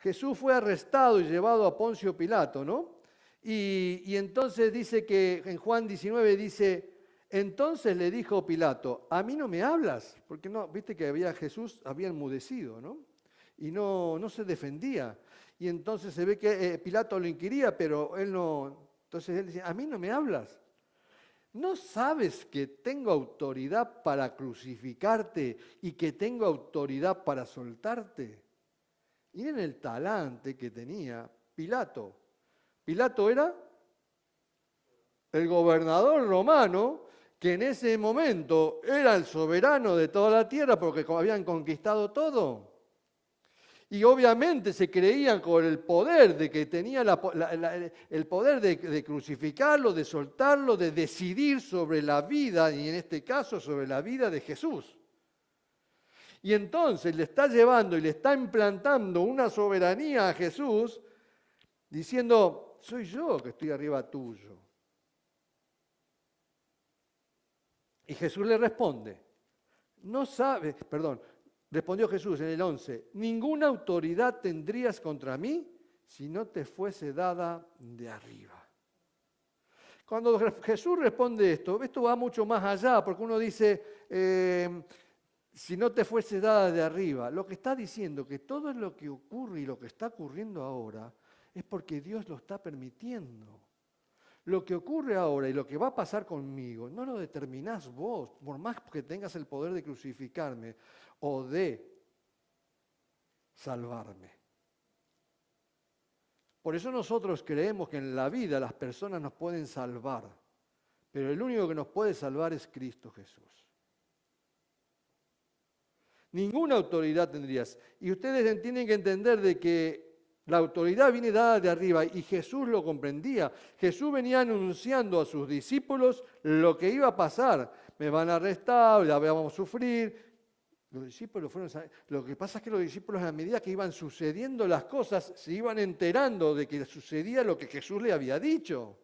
Jesús fue arrestado y llevado a Poncio Pilato, ¿no? Y entonces dice que en Juan 19 dice, entonces le dijo Pilato, ¿a mí no me hablas? Porque no, viste que Jesús había enmudecido, ¿no? Y no se defendía. Y entonces se ve que Pilato lo inquiría, pero él no. Entonces él dice, ¿a mí no me hablas? ¿No sabes que tengo autoridad para crucificarte y que tengo autoridad para soltarte? Y miren el talante que tenía Pilato. Pilato era el gobernador romano que en ese momento era el soberano de toda la tierra porque habían conquistado todo. Y obviamente se creían con el poder de que tenía el poder de crucificarlo, de soltarlo, de decidir sobre la vida, y en este caso sobre la vida de Jesús. Y entonces le está llevando y le está implantando una soberanía a Jesús, diciendo, soy yo que estoy arriba tuyo. Y Jesús le responde, respondió Jesús en el 11, ninguna autoridad tendrías contra mí si no te fuese dada de arriba. Cuando Jesús responde esto va mucho más allá, porque uno dice, si no te fuese dada de arriba. Lo que está diciendo que todo lo que ocurre y lo que está ocurriendo ahora es porque Dios lo está permitiendo. Lo que ocurre ahora y lo que va a pasar conmigo no lo determinás vos, por más que tengas el poder de crucificarme o de salvarme. Por eso nosotros creemos que en la vida las personas nos pueden salvar, pero el único que nos puede salvar es Cristo Jesús. Ninguna autoridad tendrías. Y ustedes tienen que entender de que la autoridad viene dada de arriba y Jesús lo comprendía. Jesús venía anunciando a sus discípulos lo que iba a pasar. Me van a arrestar, ya vamos a sufrir. Los discípulos lo que pasa es que los discípulos a medida que iban sucediendo las cosas se iban enterando de que sucedía lo que Jesús le había dicho.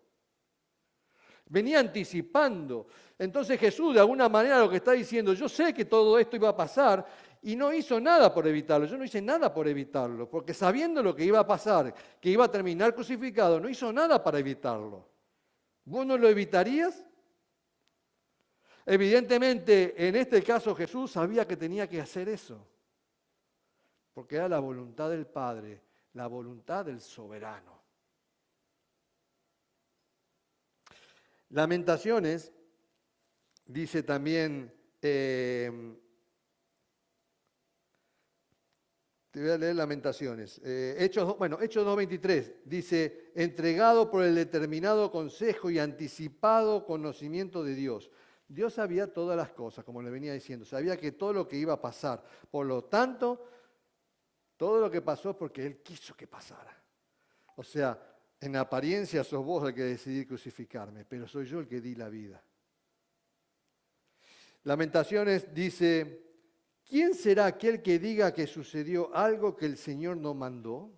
Venía anticipando. Entonces Jesús de alguna manera lo que está diciendo, yo sé que todo esto iba a pasar y no hizo nada por evitarlo. Yo no hice nada por evitarlo, porque sabiendo lo que iba a pasar, que iba a terminar crucificado, no hizo nada para evitarlo. ¿Vos no lo evitarías? Evidentemente, en este caso Jesús sabía que tenía que hacer eso, porque era la voluntad del Padre, la voluntad del soberano. Lamentaciones, dice también, te voy a leer Lamentaciones. Hechos 2.23 dice, entregado por el determinado consejo y anticipado conocimiento de Dios. Dios sabía todas las cosas, como le venía diciendo, sabía que todo lo que iba a pasar. Por lo tanto, todo lo que pasó es porque Él quiso que pasara. O sea, en apariencia sos vos el que decidí crucificarme, pero soy yo el que di la vida. Lamentaciones dice, ¿quién será aquel que diga que sucedió algo que el Señor no mandó?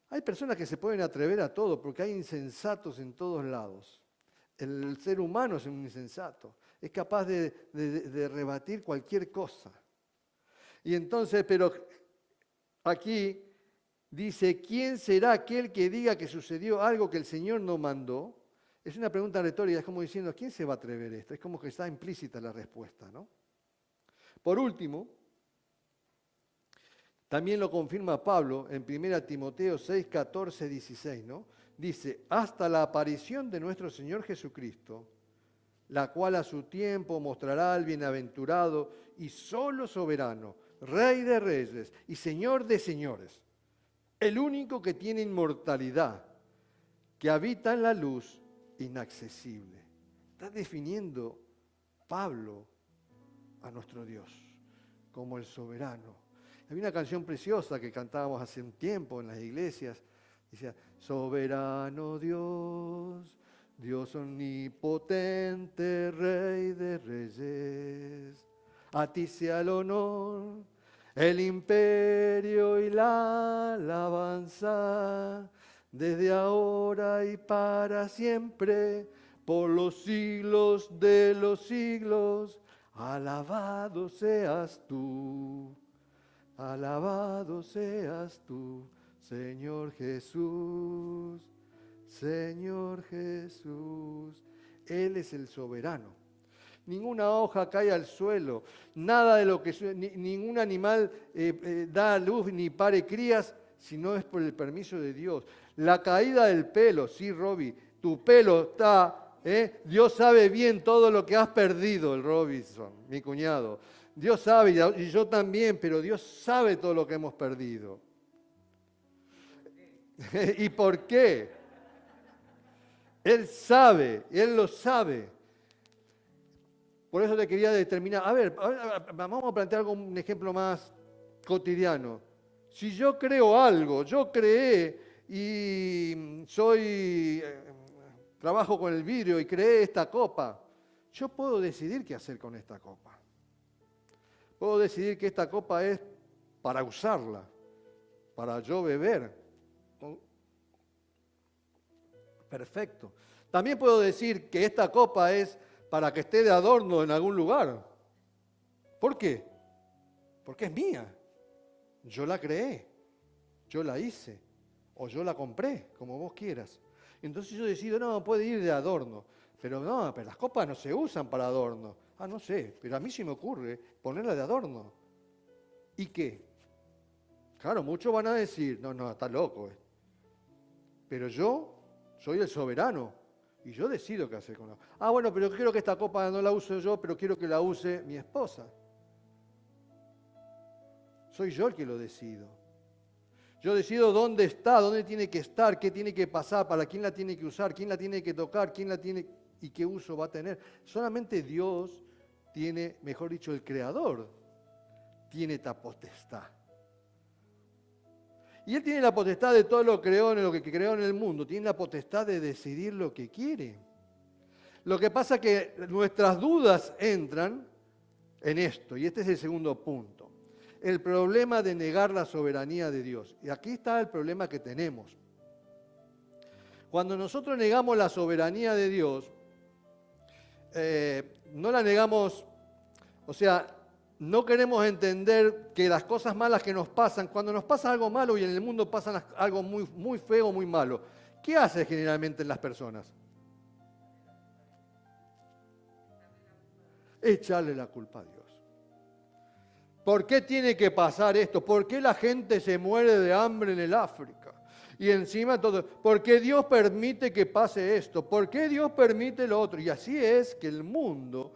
Hay personas que se pueden atrever a todo porque hay insensatos en todos lados. El ser humano es un insensato, es capaz de rebatir cualquier cosa. Y entonces, pero aquí dice, ¿quién será aquel que diga que sucedió algo que el Señor no mandó? Es una pregunta retórica, es como diciendo, ¿quién se va a atrever esto? Es como que está implícita la respuesta, ¿no? Por último, también lo confirma Pablo en 1 Timoteo 6, 14, 16, ¿no? Dice, hasta la aparición de nuestro Señor Jesucristo, la cual a su tiempo mostrará al bienaventurado y solo soberano, Rey de reyes y Señor de señores, el único que tiene inmortalidad, que habita en la luz inaccesible. Está definiendo Pablo a nuestro Dios como el soberano. Había una canción preciosa que cantábamos hace un tiempo en las iglesias. Decía, soberano Dios, Dios omnipotente, Rey de reyes, a ti sea el honor, el imperio y la alabanza, desde ahora y para siempre, por los siglos de los siglos, alabado seas tú. Alabado seas tú, Señor Jesús, Señor Jesús. Él es el soberano. Ninguna hoja cae al suelo, nada de lo que ningún animal da a luz ni pare crías, si no es por el permiso de Dios. La caída del pelo, sí, Robbie, tu pelo está, Dios sabe bien todo lo que has perdido, el Robinson, mi cuñado. Dios sabe, y yo también, pero Dios sabe todo lo que hemos perdido. ¿Y por qué? Él sabe, Él lo sabe. Por eso te quería determinar. A ver, vamos a plantear un ejemplo más cotidiano. Si yo creo algo, yo creé y trabajo con el vidrio y creé esta copa, yo puedo decidir qué hacer con esta copa. Puedo decidir que esta copa es para usarla, para yo beber. Perfecto. También puedo decir que esta copa es para que esté de adorno en algún lugar. ¿Por qué? Porque es mía. Yo la creé, yo la hice, o yo la compré, como vos quieras. Entonces yo decido, no, puede ir de adorno. Pero no, pero las copas no se usan para adorno. Ah, no sé, pero a mí sí me ocurre ponerla de adorno. ¿Y qué? Claro, muchos van a decir, no, está loco. Pero yo soy el soberano. Y yo decido qué hacer con ella. Ah, bueno, pero quiero que esta copa no la use yo, pero quiero que la use mi esposa. Soy yo el que lo decido. Yo decido dónde está, dónde tiene que estar, qué tiene que pasar, para quién la tiene que usar, quién la tiene que tocar, quién la tiene y qué uso va a tener. Solamente Dios tiene, mejor dicho, el Creador tiene esta potestad. Y Él tiene la potestad de todo lo que creó en el mundo. Tiene la potestad de decidir lo que quiere. Lo que pasa es que nuestras dudas entran en esto. Y este es el segundo punto. El problema de negar la soberanía de Dios. Y aquí está el problema que tenemos. Cuando nosotros negamos la soberanía de Dios, no la negamos, o sea, no queremos entender que las cosas malas que nos pasan, cuando nos pasa algo malo y en el mundo pasa algo muy, muy feo, muy malo, ¿qué hace generalmente en las personas? Echarle la culpa a Dios. ¿Por qué tiene que pasar esto? ¿Por qué la gente se muere de hambre en el África? Y encima todo, ¿por qué Dios permite que pase esto? ¿Por qué Dios permite lo otro? Y así es que el mundo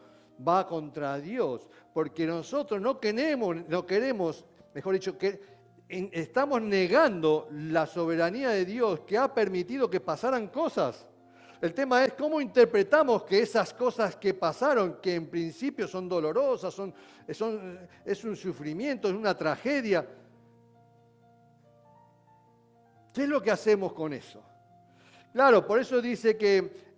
va contra Dios, porque nosotros no queremos, mejor dicho, que estamos negando la soberanía de Dios que ha permitido que pasaran cosas. El tema es cómo interpretamos que esas cosas que pasaron, que en principio son dolorosas, es un sufrimiento, es una tragedia. ¿Qué es lo que hacemos con eso? Claro, por eso dice que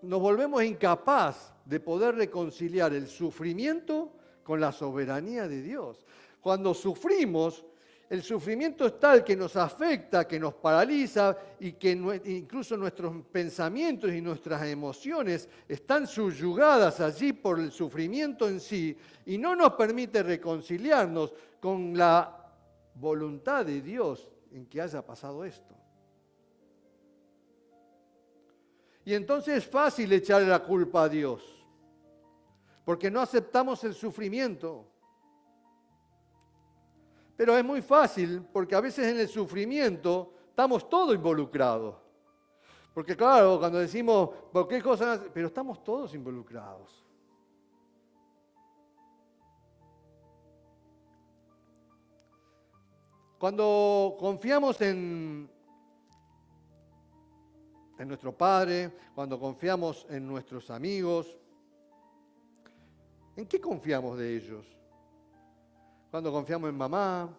nos volvemos incapaz de poder reconciliar el sufrimiento con la soberanía de Dios. Cuando sufrimos, el sufrimiento es tal que nos afecta, que nos paraliza y que incluso nuestros pensamientos y nuestras emociones están subyugadas allí por el sufrimiento en sí y no nos permite reconciliarnos con la voluntad de Dios en que haya pasado esto. Y entonces es fácil echarle la culpa a Dios, porque no aceptamos el sufrimiento. Pero es muy fácil, porque a veces en el sufrimiento estamos todos involucrados. Porque claro, cuando decimos, ¿por qué cosas? Pero estamos todos involucrados. Cuando confiamos en nuestro Padre, cuando confiamos en nuestros amigos, ¿en qué confiamos de ellos? Cuando confiamos en mamá,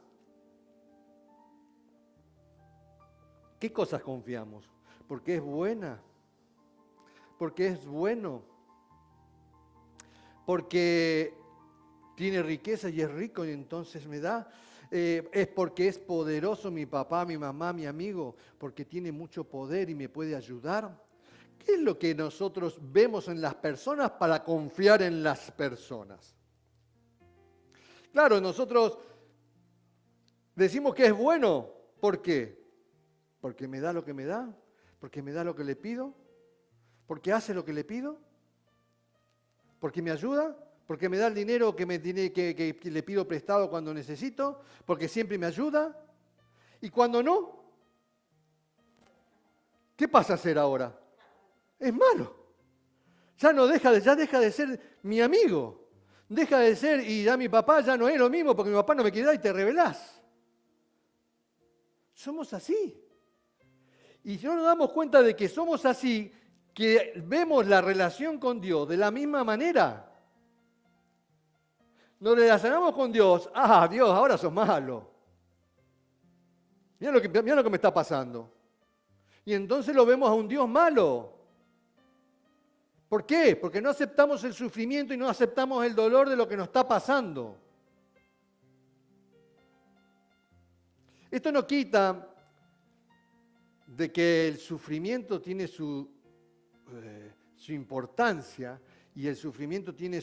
¿qué cosas confiamos? Porque es buena, porque es bueno, porque tiene riqueza y es rico y entonces me da. Es porque es poderoso mi papá, mi mamá, mi amigo, porque tiene mucho poder y me puede ayudar. ¿Qué es lo que nosotros vemos en las personas para confiar en las personas? Claro, nosotros decimos que es bueno. ¿Por qué? Porque me da lo que me da, porque me da lo que le pido, porque hace lo que le pido, porque me ayuda, porque me da el dinero que le pido prestado cuando necesito, porque siempre me ayuda. Y cuando no, ¿qué pasa a ser ahora? Es malo. Ya deja de ser mi amigo. Deja de ser, y ya mi papá ya no es lo mismo, porque mi papá no me quiere dar y te rebelás. Somos así. Y si no nos damos cuenta de que somos así, que vemos la relación con Dios de la misma manera. Nos relacionamos con Dios. Ah, Dios, ahora sos malo. Mira lo que me está pasando. Y entonces lo vemos a un Dios malo. ¿Por qué? Porque no aceptamos el sufrimiento y no aceptamos el dolor de lo que nos está pasando. Esto no quita de que el sufrimiento tiene su importancia y el sufrimiento tiene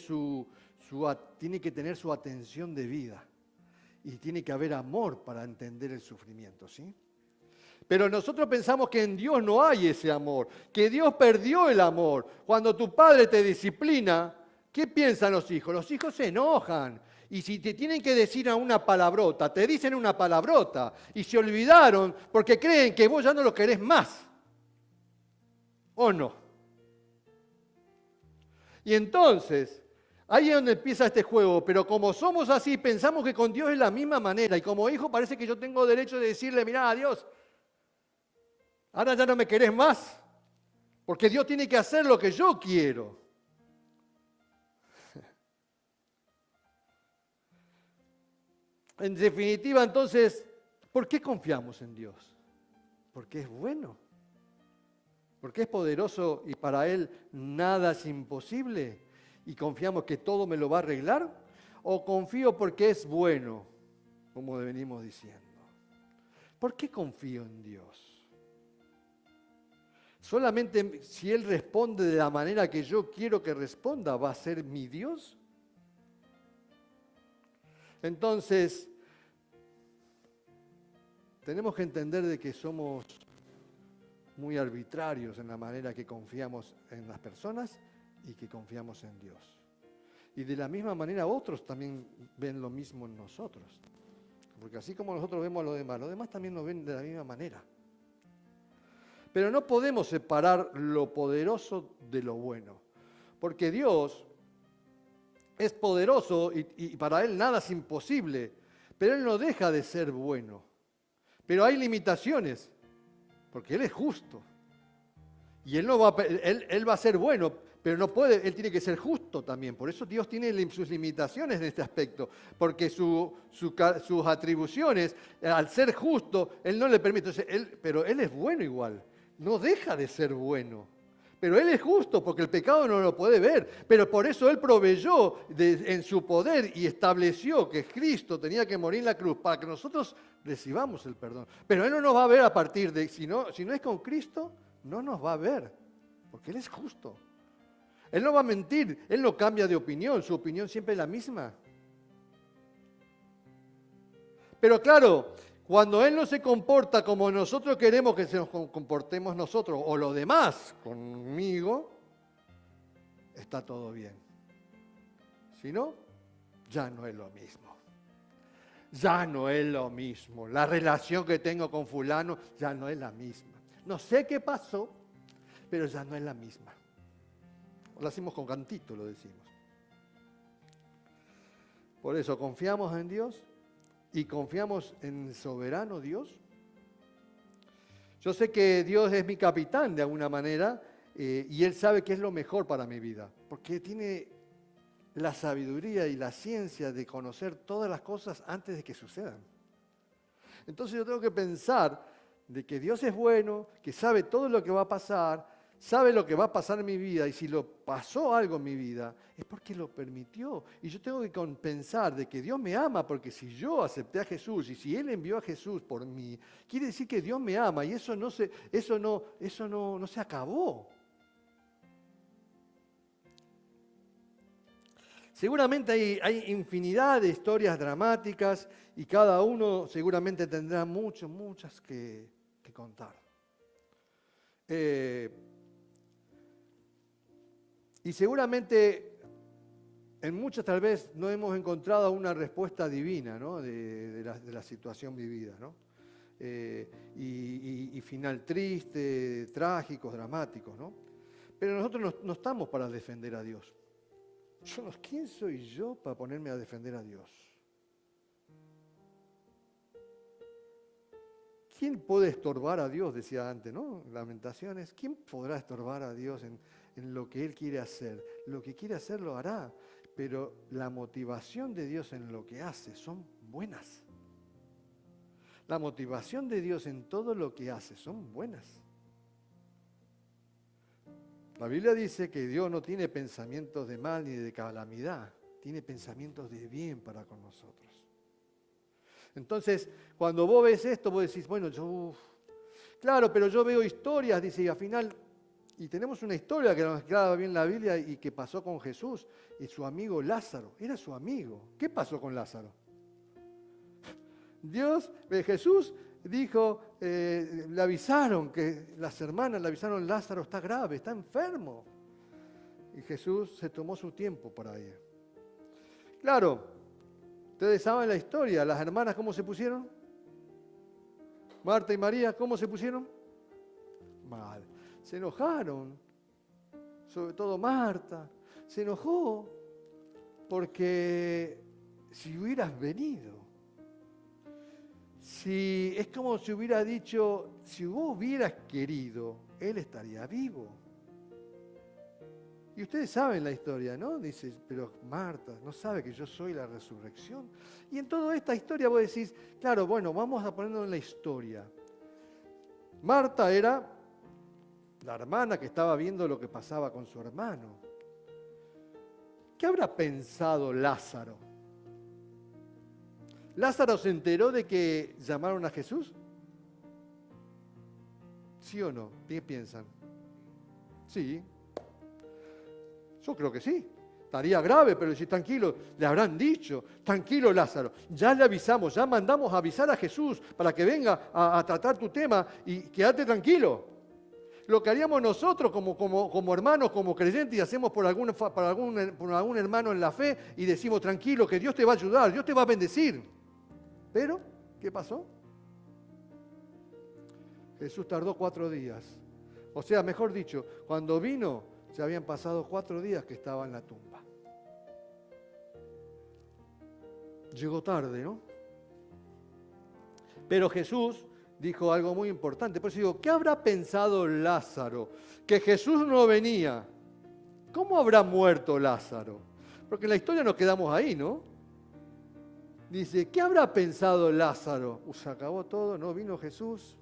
tiene que tener su atención debida y tiene que haber amor para entender el sufrimiento, ¿sí? Pero nosotros pensamos que en Dios no hay ese amor, que Dios perdió el amor. Cuando tu padre te disciplina, ¿qué piensan los hijos? Los hijos se enojan. Y si te tienen que decir a una palabrota, te dicen una palabrota y se olvidaron porque creen que vos ya no lo querés más. ¿O no? Y entonces, ahí es donde empieza este juego. Pero como somos así, pensamos que con Dios es la misma manera. Y como hijo parece que yo tengo derecho de decirle, mirá, Dios, ahora ya no me querés más. Porque Dios tiene que hacer lo que yo quiero. En definitiva, entonces, ¿por qué confiamos en Dios? Porque es bueno. Porque es poderoso y para Él nada es imposible. Y confiamos que todo me lo va a arreglar. ¿O confío porque es bueno? Como venimos diciendo. ¿Por qué confío en Dios? Solamente si Él responde de la manera que yo quiero que responda, ¿va a ser mi Dios? Entonces, tenemos que entender de que somos muy arbitrarios en la manera que confiamos en las personas y que confiamos en Dios. Y de la misma manera otros también ven lo mismo en nosotros. Porque así como nosotros vemos a los demás también nos ven de la misma manera. Pero no podemos separar lo poderoso de lo bueno. Porque Dios es poderoso y para Él nada es imposible, pero Él no deja de ser bueno. Pero hay limitaciones, porque Él es justo. Y Él va a ser bueno, pero no puede, Él tiene que ser justo también. Por eso Dios tiene sus limitaciones en este aspecto, porque sus atribuciones, al ser justo, Él no le permite. Entonces, pero Él es bueno igual, no deja de ser bueno. Pero Él es justo porque el pecado no lo puede ver. Pero por eso Él proveyó en su poder y estableció que Cristo tenía que morir en la cruz para que nosotros recibamos el perdón. Pero Él no nos va a ver a partir de... Si no es con Cristo, no nos va a ver. Porque Él es justo. Él no va a mentir. Él no cambia de opinión. Su opinión siempre es la misma. Pero claro, cuando Él no se comporta como nosotros queremos que nos comportemos nosotros o los demás conmigo, está todo bien. Si no, ya no es lo mismo. Ya no es lo mismo. La relación que tengo con fulano ya no es la misma. No sé qué pasó, pero ya no es la misma. Lo hacemos con cantito, lo decimos. Por eso confiamos en Dios. Y confiamos en el soberano Dios. Yo sé que Dios es mi capitán de alguna manera y Él sabe qué es lo mejor para mi vida, porque tiene la sabiduría y la ciencia de conocer todas las cosas antes de que sucedan. Entonces yo tengo que pensar de que Dios es bueno, que sabe todo lo que va a pasar, sabe lo que va a pasar en mi vida y si lo pasó algo en mi vida es porque lo permitió. Y yo tengo que pensar de que Dios me ama porque si yo acepté a Jesús y si Él envió a Jesús por mí, quiere decir que Dios me ama y eso no se acabó. Seguramente hay infinidad de historias dramáticas y cada uno seguramente tendrá muchas que contar. Y seguramente en muchas tal vez no hemos encontrado una respuesta divina, ¿no? de la situación vivida, ¿no? Y final triste, trágicos, dramáticos, ¿no? Pero nosotros no estamos para defender a Dios. ¿Quién soy yo para ponerme a defender a Dios? ¿Quién puede estorbar a Dios? Decía antes, ¿no? Lamentaciones. ¿Quién podrá estorbar a Dios en lo que Él quiere hacer? Lo que quiere hacer lo hará, pero la motivación de Dios en lo que hace son buenas. La motivación de Dios en todo lo que hace son buenas. La Biblia dice que Dios no tiene pensamientos de mal ni de calamidad, tiene pensamientos de bien para con nosotros. Entonces, cuando vos ves esto, vos decís, bueno, claro, pero yo veo historias, dice, y al final, y tenemos una historia que nos aclara bien la Biblia y que pasó con Jesús y su amigo Lázaro, era su amigo. ¿Qué pasó con Lázaro? Jesús dijo, le avisaron, que las hermanas le avisaron, Lázaro está grave, está enfermo. Y Jesús se tomó su tiempo para ir. Claro, ustedes saben la historia, las hermanas ¿cómo se pusieron? Marta y María, ¿cómo se pusieron? Mal. Se enojaron, sobre todo Marta, se enojó porque si hubieras venido, es como si hubiera dicho, si vos hubieras querido, Él estaría vivo. Y ustedes saben la historia, ¿no? Dice, pero Marta no sabe que yo soy la resurrección. Y en toda esta historia vos decís, claro, bueno, vamos a ponernos en la historia. Marta era la hermana que estaba viendo lo que pasaba con su hermano. ¿Qué habrá pensado Lázaro? ¿Lázaro se enteró de que llamaron a Jesús? ¿Sí o no? ¿Qué piensan? Sí. Yo creo que sí. Estaría grave, pero decir, tranquilo, le habrán dicho, tranquilo Lázaro, ya le avisamos, ya mandamos a avisar a Jesús para que venga a tratar tu tema y quédate tranquilo. Lo que haríamos nosotros como hermanos, como creyentes, y hacemos por algún hermano en la fe y decimos, tranquilo, que Dios te va a ayudar, Dios te va a bendecir. Pero, ¿qué pasó? Jesús tardó 4 días. O sea, mejor dicho, cuando vino, se habían pasado 4 días que estaba en la tumba. Llegó tarde, ¿no? Pero Jesús dijo algo muy importante. Por eso digo, ¿qué habrá pensado Lázaro? Que Jesús no venía. ¿Cómo habrá muerto Lázaro? Porque en la historia nos quedamos ahí, ¿no? Dice, ¿qué habrá pensado Lázaro? Se acabó todo, no vino Jesús,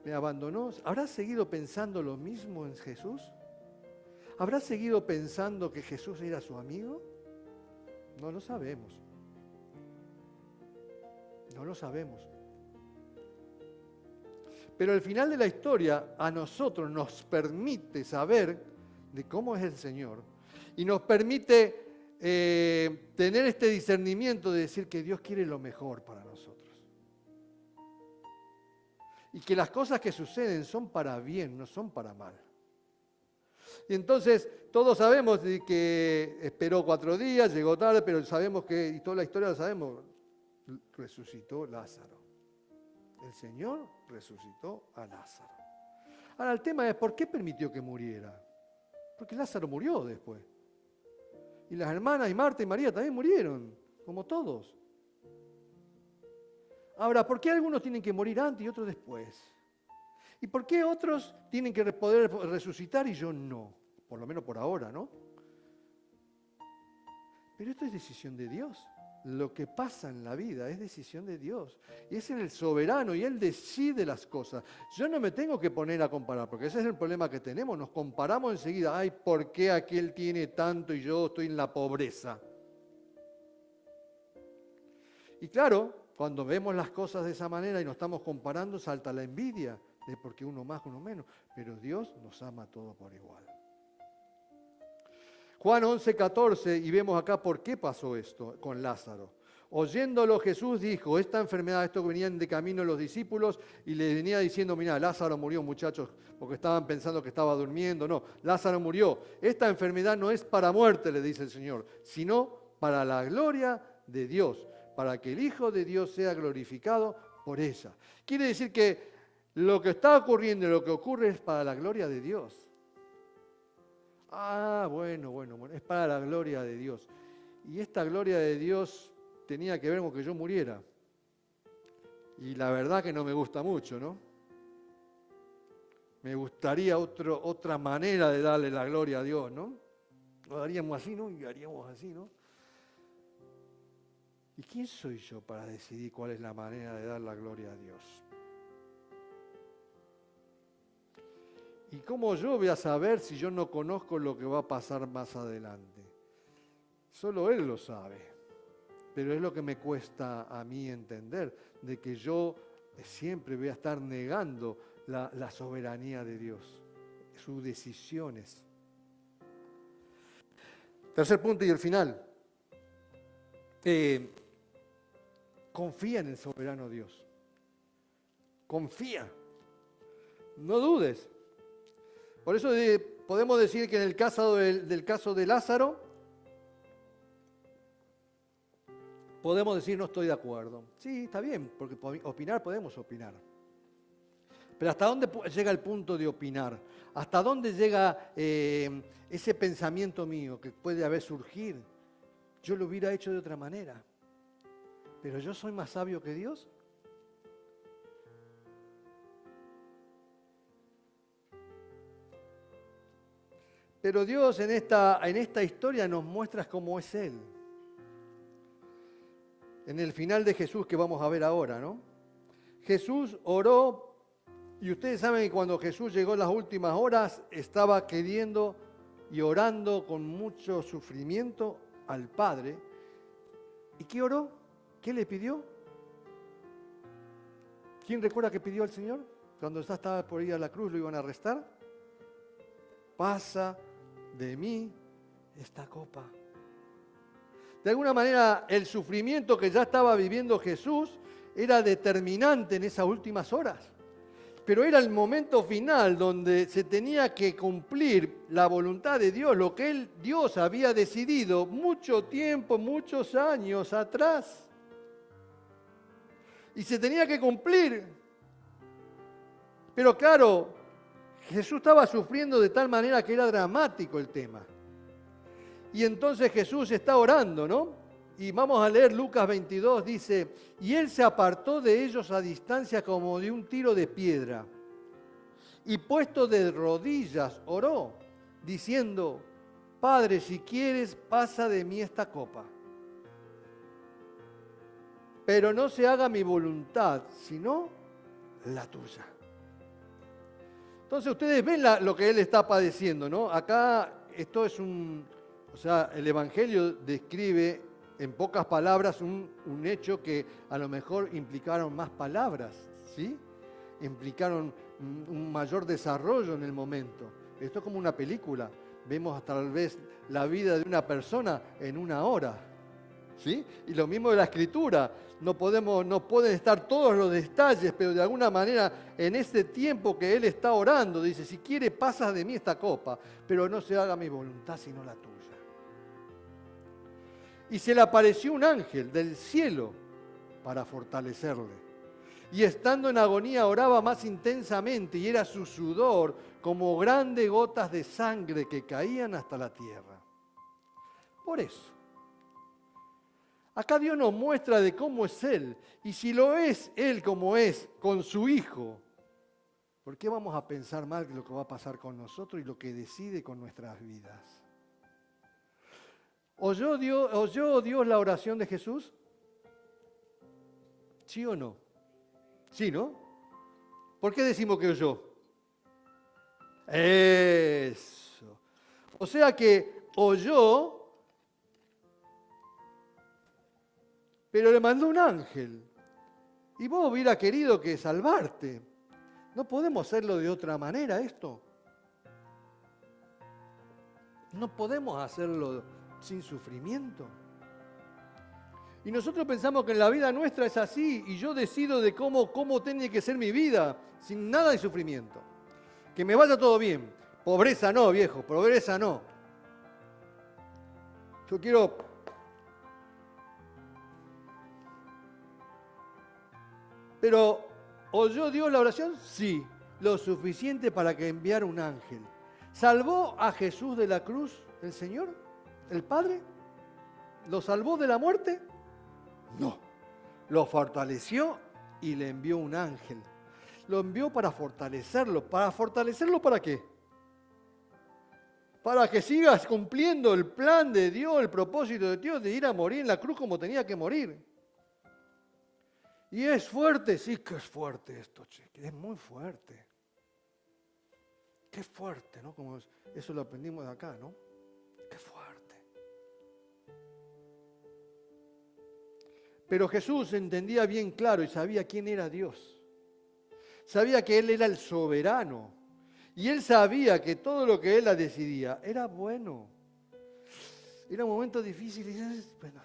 me abandonó. ¿Habrá seguido pensando lo mismo en Jesús? ¿Habrá seguido pensando que Jesús era su amigo? No lo sabemos. No lo sabemos. Pero el final de la historia a nosotros nos permite saber de cómo es el Señor y nos permite tener este discernimiento de decir que Dios quiere lo mejor para nosotros. Y que las cosas que suceden son para bien, no son para mal. Y entonces todos sabemos de que esperó 4 días, llegó tarde, pero sabemos que, y toda la historia la sabemos, resucitó Lázaro. El Señor resucitó a Lázaro. Ahora el tema es, ¿por qué permitió que muriera? Porque Lázaro murió después. Y las hermanas y Marta y María también murieron, como todos. Ahora, ¿por qué algunos tienen que morir antes y otros después? ¿Y por qué otros tienen que poder resucitar y yo no? Por lo menos por ahora, ¿no? Pero esto es decisión de Dios. Lo que pasa en la vida es decisión de Dios. Y es el soberano y Él decide las cosas. Yo no me tengo que poner a comparar, porque ese es el problema que tenemos. Nos comparamos enseguida. Ay, ¿por qué aquel tiene tanto y yo estoy en la pobreza? Y claro, cuando vemos las cosas de esa manera y nos estamos comparando, salta la envidia de por qué uno más, uno menos. Pero Dios nos ama a todos por igual. Juan 11:14, y vemos acá por qué pasó esto con Lázaro. Oyéndolo Jesús dijo, esta enfermedad, esto que venían de camino los discípulos, y le venía diciendo, mira, Lázaro murió, muchachos, porque estaban pensando que estaba durmiendo. No, Lázaro murió. Esta enfermedad no es para muerte, le dice el Señor, sino para la gloria de Dios, para que el Hijo de Dios sea glorificado por ella. Quiere decir que lo que está ocurriendo y lo que ocurre es para la gloria de Dios. Ah, bueno, es para la gloria de Dios. Y esta gloria de Dios tenía que ver con que yo muriera. Y la verdad que no me gusta mucho, ¿no? Me gustaría otra manera de darle la gloria a Dios, ¿no? Lo haríamos así, ¿no? Y haríamos así, ¿no? ¿Y quién soy yo para decidir cuál es la manera de dar la gloria a Dios? ¿Y cómo yo voy a saber si yo no conozco lo que va a pasar más adelante? Solo Él lo sabe. Pero es lo que me cuesta a mí entender, de que yo siempre voy a estar negando la soberanía de Dios, sus decisiones. Tercer punto y el final. Confía en el soberano Dios. Confía. No dudes. Por eso podemos decir que en el caso del caso de Lázaro, podemos decir no estoy de acuerdo. Sí, está bien, porque opinar podemos opinar. Pero ¿hasta dónde llega el punto de opinar? ¿Hasta dónde llega ese pensamiento mío que puede haber surgir? Yo lo hubiera hecho de otra manera. ¿Pero yo soy más sabio que Dios? Pero Dios en esta historia nos muestra cómo es Él. En el final de Jesús que vamos a ver ahora, ¿no? Jesús oró, y ustedes saben que cuando Jesús llegó en las últimas horas, estaba queriendo y orando con mucho sufrimiento al Padre. ¿Y qué oró? ¿Qué le pidió? ¿Quién recuerda que pidió al Señor? Cuando ya estaba por ir a la cruz, lo iban a arrestar. Pasa de mí esta copa. De alguna manera, el sufrimiento que ya estaba viviendo Jesús era determinante en esas últimas horas. Pero era el momento final donde se tenía que cumplir la voluntad de Dios, lo que Dios había decidido mucho tiempo, muchos años atrás. Y se tenía que cumplir. Pero claro, Jesús estaba sufriendo de tal manera que era dramático el tema. Y entonces Jesús está orando, ¿no? Y vamos a leer Lucas 22, dice, y Él se apartó de ellos a distancia como de un tiro de piedra. Y puesto de rodillas oró, diciendo, Padre, si quieres, pasa de mí esta copa. Pero no se haga mi voluntad, sino la tuya. Entonces ustedes ven lo que Él está padeciendo, ¿no? Acá esto es el Evangelio describe en pocas palabras un hecho que a lo mejor implicaron más palabras, ¿sí? Implicaron un mayor desarrollo en el momento. Esto es como una película. Vemos tal vez la vida de una persona en una hora, ¿sí? Y lo mismo de la Escritura. No pueden estar todos los detalles, pero de alguna manera en ese tiempo que Él está orando, dice, si quiere pasa de mí esta copa, pero no se haga mi voluntad sino la tuya. Y se le apareció un ángel del cielo para fortalecerle. Y estando en agonía oraba más intensamente y era su sudor como grandes gotas de sangre que caían hasta la tierra. Por eso, acá Dios nos muestra de cómo es Él. Y si lo es Él como es con su Hijo, ¿por qué vamos a pensar mal de lo que va a pasar con nosotros y lo que decide con nuestras vidas? ¿Oyó Dios la oración de Jesús? ¿Sí o no? Sí, ¿no? ¿Por qué decimos que oyó? Eso. O sea que oyó, pero le mandó un ángel. Y vos hubiera querido que salvarte. No podemos hacerlo de otra manera esto. No podemos hacerlo sin sufrimiento. Y nosotros pensamos que en la vida nuestra es así, y yo decido de cómo tiene que ser mi vida, sin nada de sufrimiento. Que me vaya todo bien. Pobreza no, viejo, pobreza no. Yo quiero... Pero, ¿oyó Dios la oración? Sí, lo suficiente para que enviara un ángel. ¿Salvó a Jesús de la cruz el Señor, el Padre? ¿Lo salvó de la muerte? No, lo fortaleció y le envió un ángel. Lo envió para fortalecerlo. ¿Para fortalecerlo para qué? Para que sigas cumpliendo el plan de Dios, el propósito de Dios de ir a morir en la cruz como tenía que morir. Y es fuerte, sí que es fuerte esto, chico, es muy fuerte. Qué fuerte, ¿no? Como eso lo aprendimos de acá, ¿no? Qué fuerte. Pero Jesús entendía bien claro y sabía quién era Dios. Sabía que Él era el soberano. Y Él sabía que todo lo que Él decidía era bueno. Era un momento difícil y bueno,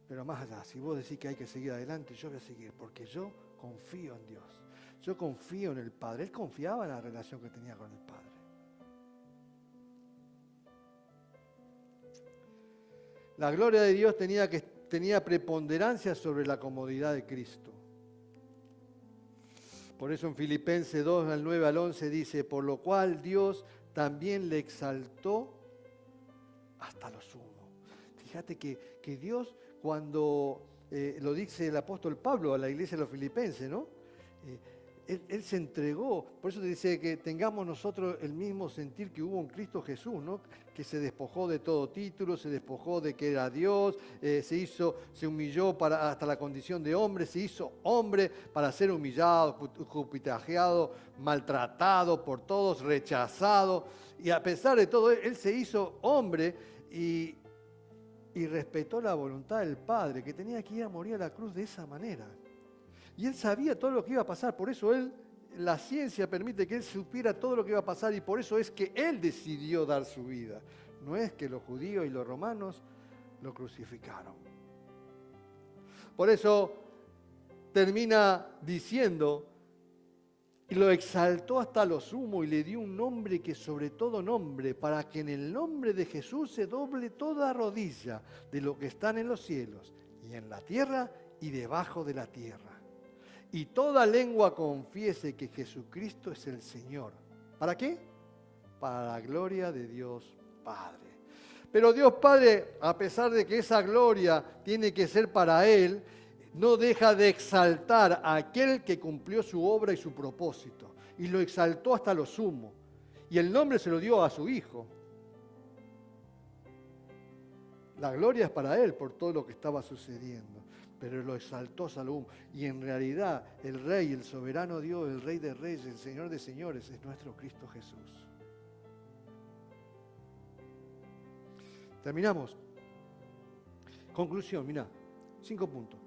pero más allá, si vos decís que hay que seguir adelante, yo voy a seguir, porque yo confío en Dios. Yo confío en el Padre. Él confiaba en la relación que tenía con el Padre. La gloria de Dios tenía preponderancia sobre la comodidad de Cristo. Por eso en Filipenses 2, al 9 al 11 dice, por lo cual Dios también le exaltó hasta lo sumo. Fíjate que Dios, cuando lo dice el apóstol Pablo a la iglesia de los filipenses, ¿no? Él se entregó, por eso dice que tengamos nosotros el mismo sentir que hubo en Cristo Jesús, ¿no? Que se despojó de todo título, se despojó de que era Dios, se humilló hasta la condición de hombre, se hizo hombre para ser humillado, cupitajeado, maltratado por todos, rechazado, y a pesar de todo, Él se hizo hombre y respetó la voluntad del Padre, que tenía que ir a morir a la cruz de esa manera. Y Él sabía todo lo que iba a pasar, por eso la ciencia permite que Él supiera todo lo que iba a pasar y por eso es que Él decidió dar su vida. No es que los judíos y los romanos lo crucificaron. Por eso termina diciendo, y lo exaltó hasta lo sumo y le dio un nombre que sobre todo nombre, para que en el nombre de Jesús se doble toda rodilla de lo que están en los cielos y en la tierra y debajo de la tierra. Y toda lengua confiese que Jesucristo es el Señor. ¿Para qué? Para la gloria de Dios Padre. Pero Dios Padre, a pesar de que esa gloria tiene que ser para Él, no deja de exaltar a aquel que cumplió su obra y su propósito. Y lo exaltó hasta lo sumo. Y el nombre se lo dio a su Hijo. La gloria es para Él por todo lo que estaba sucediendo. Pero lo exaltó Salomón. Y en realidad el Rey, el soberano Dios, el Rey de Reyes, el Señor de Señores, es nuestro Cristo Jesús. Terminamos. Conclusión, mirá, 5 puntos.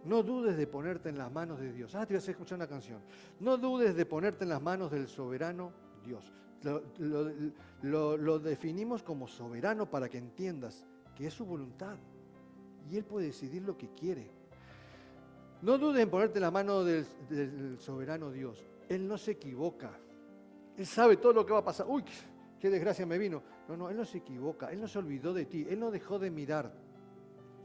No dudes de ponerte en las manos de Dios. Te voy a hacer escuchar una canción. No dudes de ponerte en las manos del soberano Dios. Lo definimos como soberano para que entiendas que es su voluntad. Y Él puede decidir lo que quiere. No dudes en ponerte en la mano del soberano Dios. Él no se equivoca. Él sabe todo lo que va a pasar. Uy, qué desgracia me vino. No, Él no se equivoca. Él no se olvidó de ti. Él no dejó de mirar.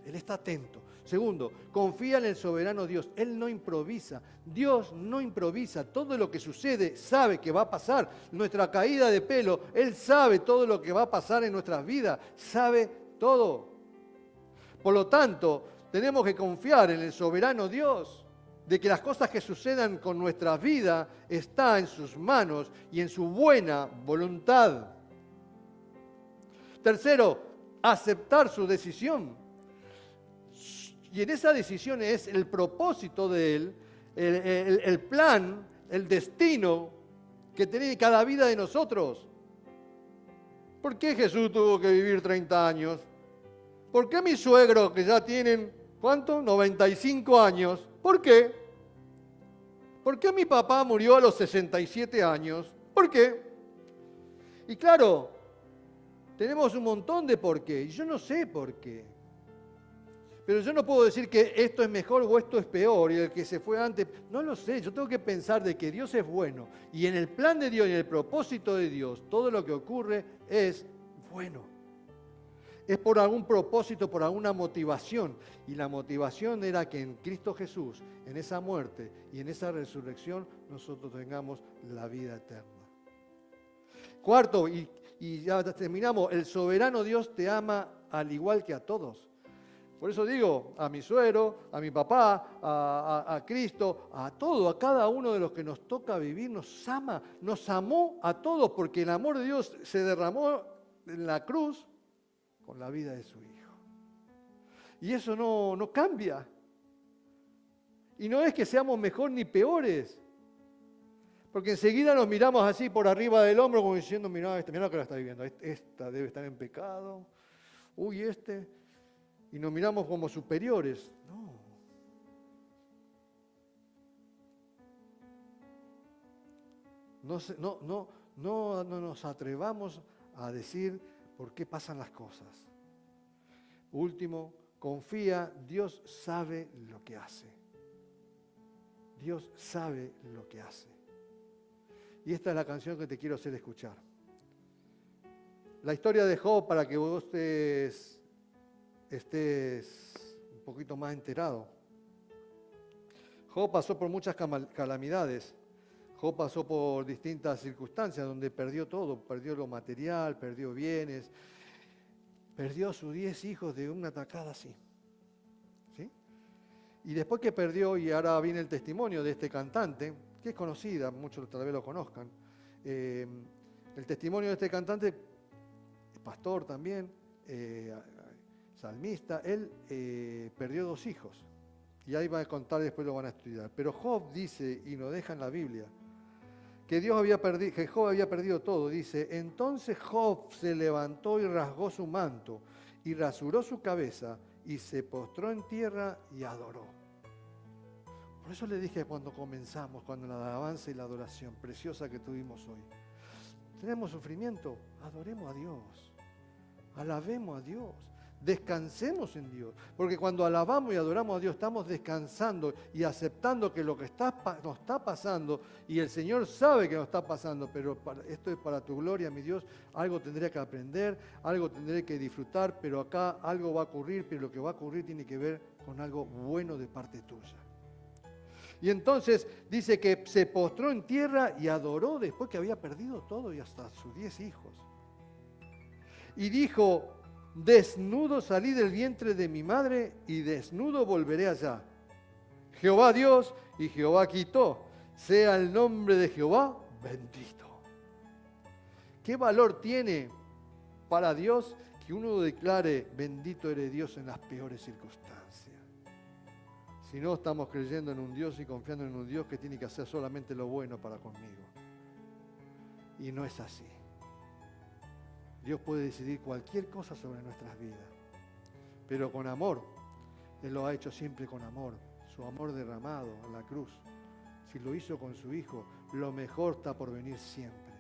Él está atento. Segundo, confía en el soberano Dios. Él no improvisa. Dios no improvisa. Todo lo que sucede sabe que va a pasar. Nuestra caída de pelo, Él sabe todo lo que va a pasar en nuestras vidas. Sabe todo. Por lo tanto, tenemos que confiar en el soberano Dios, de que las cosas que sucedan con nuestra vida están en sus manos y en su buena voluntad. Tercero, aceptar su decisión. Y en esa decisión es el propósito de Él, el plan, el destino que tiene cada vida de nosotros. ¿Por qué Jesús tuvo que vivir 30 años? ¿Por qué mis suegros que ya tienen, ¿cuánto? 95 años. ¿Por qué? ¿Por qué mi papá murió a los 67 años? ¿Por qué? Y claro, Tenemos un montón de por qué, y yo no sé por qué. Pero yo no puedo decir que esto es mejor o esto es peor, y el que se fue antes, no lo sé, yo tengo que pensar de que Dios es bueno, y en el plan de Dios y en el propósito de Dios, todo lo que ocurre es bueno. Es por algún propósito, por alguna motivación, y la motivación era que en Cristo Jesús, en esa muerte y en esa resurrección, nosotros tengamos la vida eterna. Cuarto, y ya terminamos, el soberano Dios te ama al igual que a todos. Por eso digo, a mi suegro, a mi papá, a Cristo, a todo, a cada uno de los que nos toca vivir, nos ama, nos amó a todos, porque el amor de Dios se derramó en la cruz con la vida de su Hijo. Y eso no cambia. Y no es que seamos mejor ni peores, porque enseguida nos miramos así por arriba del hombro como diciendo, mirá lo que la está viviendo, esta debe estar en pecado, uy, y nos miramos como superiores. No nos atrevamos a decir por qué pasan las cosas. Último, confía, Dios sabe lo que hace. Dios sabe lo que hace. Y esta es la canción que te quiero hacer escuchar. La historia de Job, para que vos estés un poquito más enterado. Job pasó por muchas calamidades. Job pasó por distintas circunstancias donde perdió todo, perdió lo material, perdió bienes, perdió a sus 10 hijos de una tacada así. ¿Sí? Y después que perdió, y ahora viene el testimonio de este cantante, que es conocida, muchos tal vez lo conozcan, el testimonio de este cantante, pastor también, salmista, él perdió 2 hijos. Y ahí va a contar, después lo van a estudiar. Pero Job dice, y lo deja en la Biblia, que Job había perdido todo. Dice, entonces Job se levantó y rasgó su manto, y rasuró su cabeza, y se postró en tierra y adoró. Por eso le dije cuando comenzamos, cuando la alabanza y la adoración preciosa que tuvimos hoy. Tenemos sufrimiento, adoremos a Dios, alabemos a Dios. Descansemos en Dios, porque cuando alabamos y adoramos a Dios estamos descansando y aceptando que lo que nos está pasando, y el Señor sabe que nos está pasando, pero esto es para tu gloria, mi Dios, algo tendré que aprender, algo tendré que disfrutar, pero acá algo va a ocurrir, pero lo que va a ocurrir tiene que ver con algo bueno de parte tuya. Y entonces dice que se postró en tierra y adoró después que había perdido todo y hasta sus 10 hijos. Y dijo, desnudo salí del vientre de mi madre y desnudo volveré allá. Jehová Dios y Jehová quitó. Sea el nombre de Jehová bendito. ¿Qué valor tiene para Dios que uno declare bendito eres Dios en las peores circunstancias? Si no, estamos creyendo en un Dios y confiando en un Dios que tiene que hacer solamente lo bueno para conmigo. Y no es así. Dios puede decidir cualquier cosa sobre nuestras vidas, pero con amor. Él lo ha hecho siempre con amor, su amor derramado en la cruz. Si lo hizo con su Hijo, lo mejor está por venir siempre.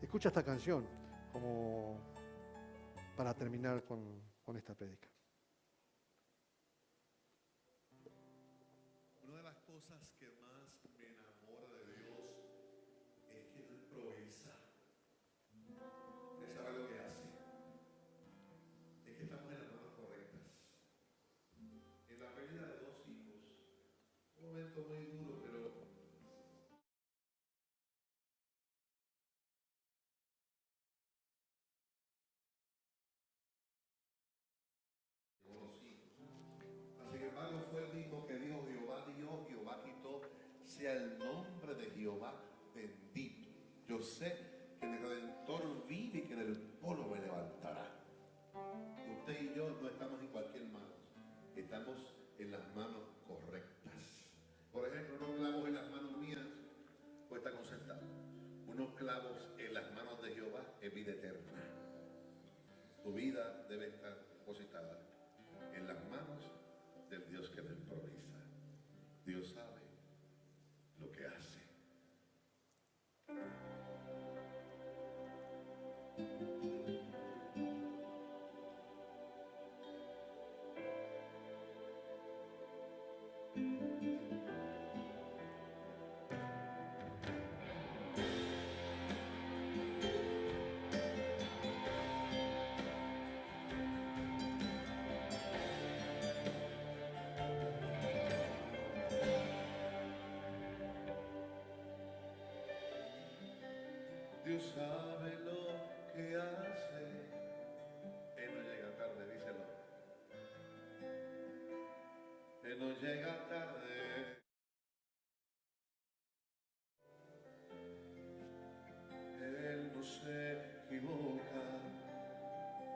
Escucha esta canción como para terminar con esta prédica. Una de las cosas que más me enamora de Dios es que Él provisa. Él sabe lo que hace. Es que estamos en las manos correctas. En la pérdida de 2 hijos, un momento muy duro, pero los hijos. Sin embargo, fue el mismo que dijo, Jehová dio, Jehová quitó, sea el nombre de Jehová bendito. Yo sé que mi Redentor vive y que del polvo me levantará. Usted y yo no estamos en cualquier mano, estamos en las manos correctas. Por ejemplo, unos clavos en las manos mías cuesta concertar. Unos clavos en las manos de Jehová es vida eterna. Tu vida debe estar depositada en las manos del Dios que me improvisa. Dios sabe lo que hace. sabe lo que hace. Él no llega tarde, díselo. Él no llega tarde. Él no se equivoca.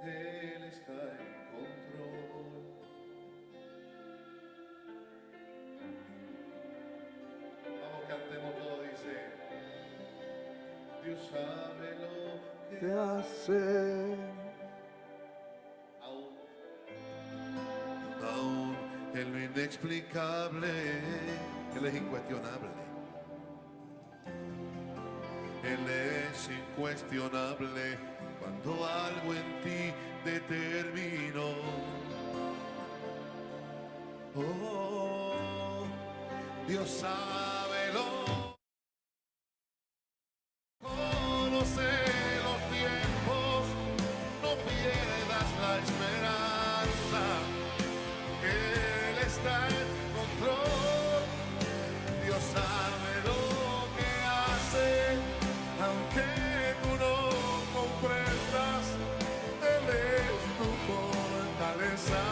Él está en control. Vamos, cantemos todo, dice. Dios sabe lo que hace. Aún en lo inexplicable, Él es incuestionable. Él es incuestionable cuando algo en ti determinó. Oh, Dios sabe lo conoce los tiempos, no pierdas la esperanza, que Él está en control. Dios sabe lo que hace, aunque tú no comprendas. Él es tu fortaleza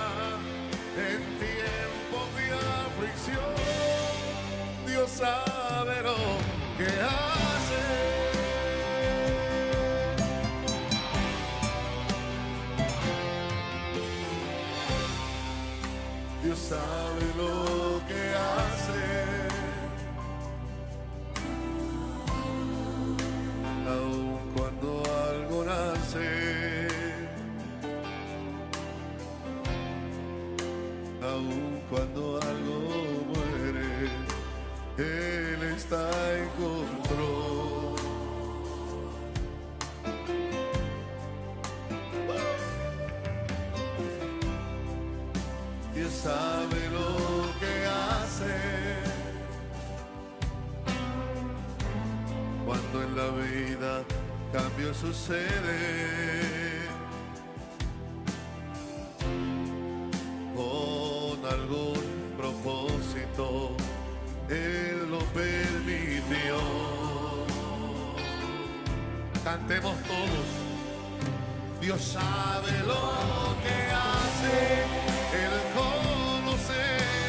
en tiempos de aflicción. Dios sabe lo que hace. Dios sabe lo que hace. Aun cuando algo nace, aun cuando algo muere, Él está en control. Dios sabe lo que hace cuando en la vida cambio sucede. Con algún propósito Él lo permitió. Cantemos todos. Dios sabe lo que hace, Él conoce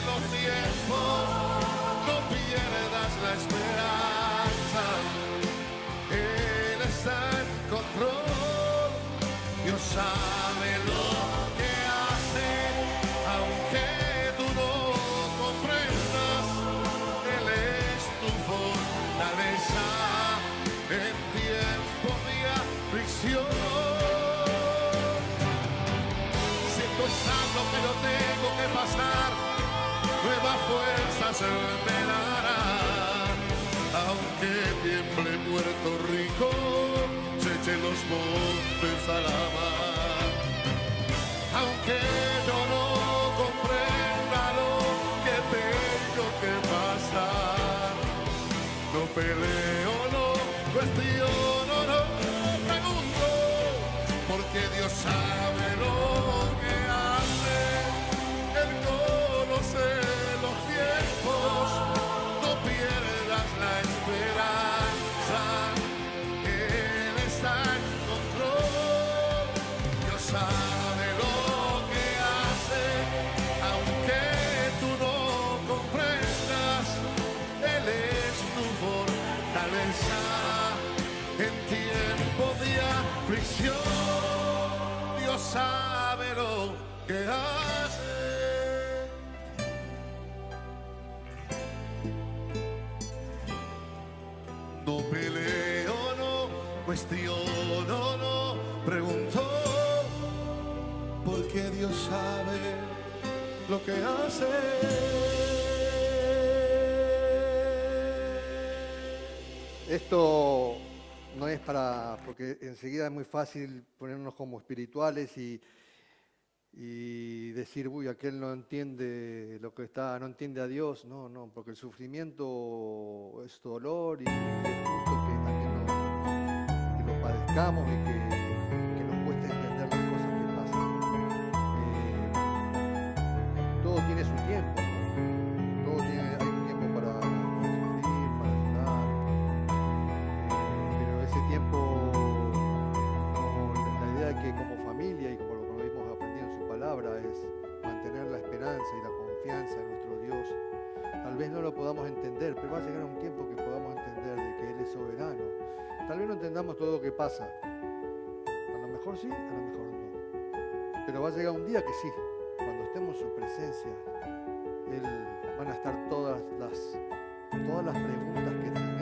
los tiempos, no pierdas la esperanza, Él está en control. Dios sabe lo que hace, aunque tú no comprendas, Él es tu fortaleza en tiempo de aflicción. Lo que yo tengo que pasar, nuevas fuerzas Él me dará. Aunque tiemble Puerto Rico, se echen los montes a la mar. Aunque yo no comprenda lo que tengo que pasar, no peleo, no cuestiono, no pregunto, porque Dios sabe lo que Él conoce los tiempos, no pierdas la esperanza, Él está en control. Dios sabe lo que hace, aunque tú no comprendas, Él es tu fortaleza en tiempo de aflicción. Dios sabe lo que hace. No peleo, no cuestiono, no pregunto, porque Dios sabe lo que hace. Esto no es para, porque enseguida es muy fácil ponernos como espirituales y decir, uy, aquel no entiende lo que está, no entiende a Dios. No, no, porque el sufrimiento es dolor y es justo que también que lo padezcamos y que nos cueste entender las cosas que pasan. Todo tiene su tiempo, ¿no? Hay un tiempo para sufrir, para llorar, pero ese tiempo palabra es mantener la esperanza y la confianza en nuestro Dios. Tal vez no lo podamos entender, pero va a llegar un tiempo que podamos entender de que Él es soberano. Tal vez no entendamos todo lo que pasa. A lo mejor sí, a lo mejor no. Pero va a llegar un día que sí. Cuando estemos en su presencia, van a estar todas las preguntas que tenemos.